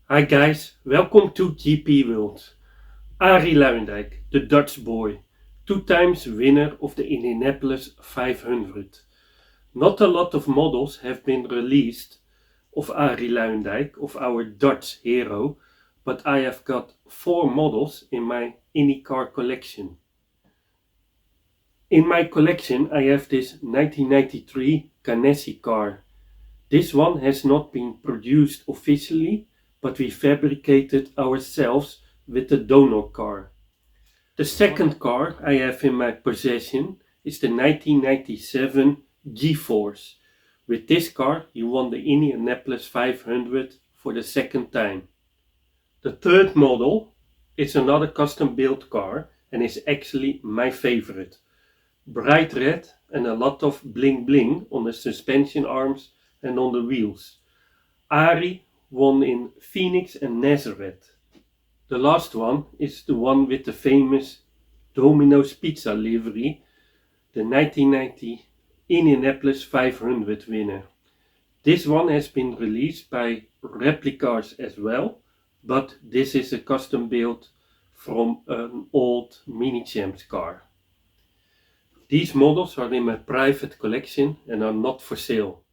Hi guys, welcome to GP World. Arie Luyendijk, the Dutch boy, 2 times winner of the Indianapolis 500. Not a lot of models have been released of Arie Luyendijk, of our Dutch hero, but I have got 4 models in my Indycar collection. In my collection I have this 1993 Ganassi car. This one has not been produced officially, but we fabricated ourselves with the Dominos car. The second car I have in my possession is the 1997 G-Force. With this car you won the Indianapolis 500 for the second time. The third model is another custom built car and is actually my favorite. Bright red and a lot of bling bling on the suspension arms and on the wheels. Arie won in Phoenix and Nazareth. The last one is the one with the famous Dominos pizza livery, the 1990 Indianapolis 500 winner. This one has been released by replicas as well, but this is a custom build from an old Mini Champs car. These models are in my private collection and are not for sale.